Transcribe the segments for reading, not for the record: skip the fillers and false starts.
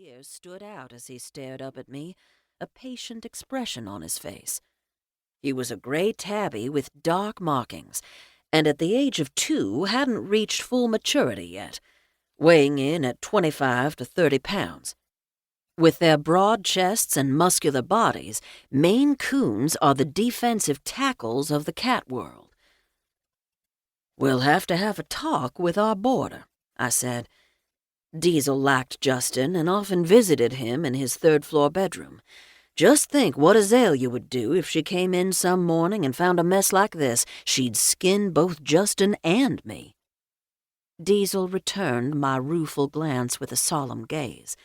ears stood out as he stared up at me, a patient expression on his face. He was a gray tabby with dark markings, and at the age of 2 hadn't reached full maturity yet, weighing in at 25 to 30 pounds. With their broad chests and muscular bodies, Maine Coons are the defensive tackles of the cat world. "We'll have to have a talk with our boarder," I said. Diesel liked Justin and often visited him in his third-floor bedroom. Just think what Azalea would do if she came in some morning and found a mess like this. She'd skin both Justin and me. Diesel returned my rueful glance with a solemn gaze.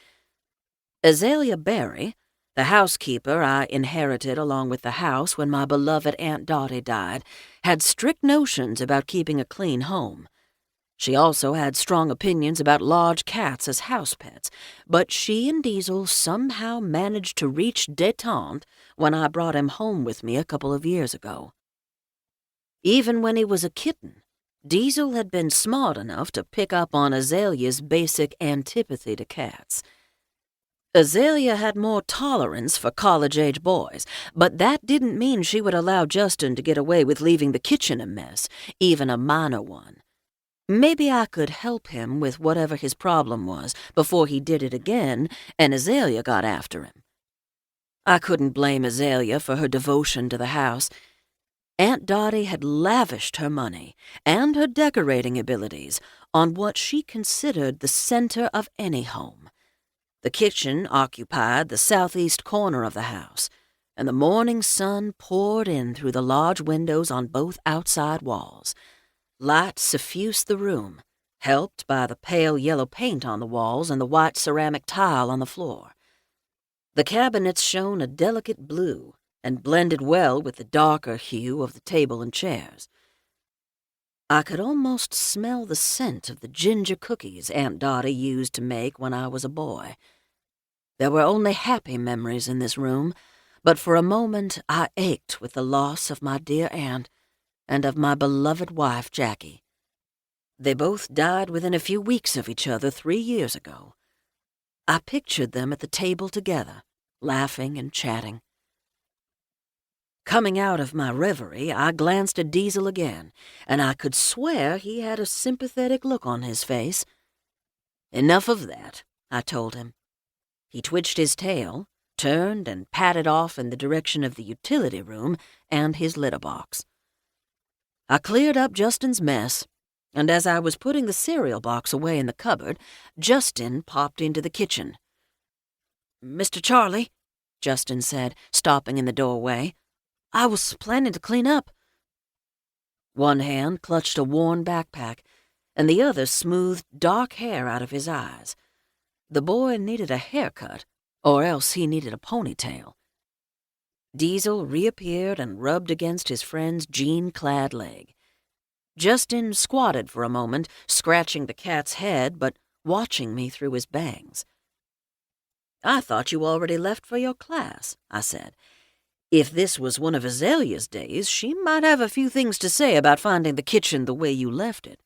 Azalea Berry, the housekeeper I inherited along with the house when my beloved Aunt Dottie died, had strict notions about keeping a clean home. She also had strong opinions about large cats as house pets, but she and Diesel somehow managed to reach détente when I brought him home with me a couple of years ago. Even when he was a kitten, Diesel had been smart enough to pick up on Azalea's basic antipathy to cats. Azalea had more tolerance for college-age boys, but that didn't mean she would allow Justin to get away with leaving the kitchen a mess, even a minor one. Maybe I could help him with whatever his problem was before he did it again and Azalea got after him. I couldn't blame Azalea for her devotion to the house. Aunt Dottie had lavished her money and her decorating abilities on what she considered the center of any home. The kitchen occupied the southeast corner of the house, and the morning sun poured in through the large windows on both outside walls. Light suffused the room, helped by the pale yellow paint on the walls and the white ceramic tile on the floor. The cabinets shone a delicate blue and blended well with the darker hue of the table and chairs. I could almost smell the scent of the ginger cookies Aunt Dottie used to make when I was a boy. There were only happy memories in this room, but for a moment I ached with the loss of my dear aunt and of my beloved wife, Jackie. They both died within a few weeks of each other 3 years ago. I pictured them at the table together, laughing and chatting. Coming out of my reverie, I glanced at Diesel again, and I could swear he had a sympathetic look on his face. "Enough of that," I told him. He twitched his tail, turned, and padded off in the direction of the utility room and his litter box. I cleared up Justin's mess, and as I was putting the cereal box away in the cupboard, Justin popped into the kitchen. "Mr. Charlie," Justin said, stopping in the doorway, "I was planning to clean up." One hand clutched a worn backpack, and the other smoothed dark hair out of his eyes. The boy needed a haircut, or else he needed a ponytail. Diesel reappeared and rubbed against his friend's jean-clad leg. Justin squatted for a moment, scratching the cat's head but watching me through his bangs. "I thought you already left for your class," I said. "If this was one of Azalea's days, she might have a few things to say about finding the kitchen the way you left it."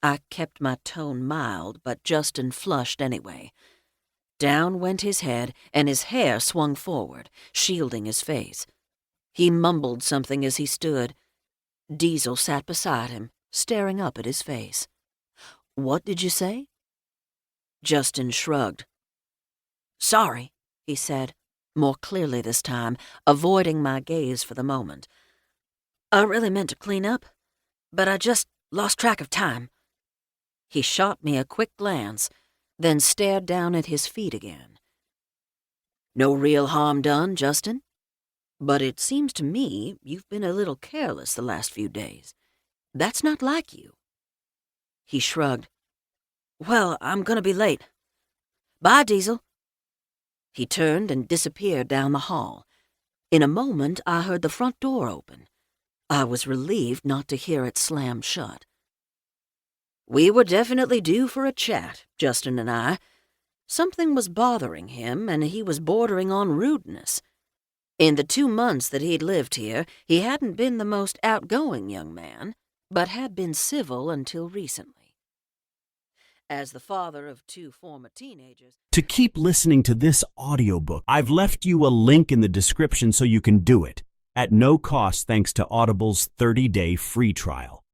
I kept my tone mild, but Justin flushed anyway. Down went his head, and his hair swung forward, shielding his face. He mumbled something as he stood. Diesel sat beside him, staring up at his face. "What did you say?" Justin shrugged. "Sorry," he said, more clearly this time, avoiding my gaze for the moment. "I really meant to clean up, but I just lost track of time." He shot me a quick glance, then stared down at his feet again. "No real harm done, Justin? But it seems to me you've been a little careless the last few days. That's not like you." He shrugged. "Well, I'm gonna be late. Bye, Diesel." He turned and disappeared down the hall. In a moment, I heard the front door open. I was relieved not to hear it slam shut. We were definitely due for a chat, Justin and I. Something was bothering him, and he was bordering on rudeness. In the 2 months that he'd lived here, he hadn't been the most outgoing young man, but had been civil until recently. As the father of 2 former teenagers. To keep listening to this audiobook, I've left you a link in the description so you can do it, at no cost thanks to Audible's 30-day free trial.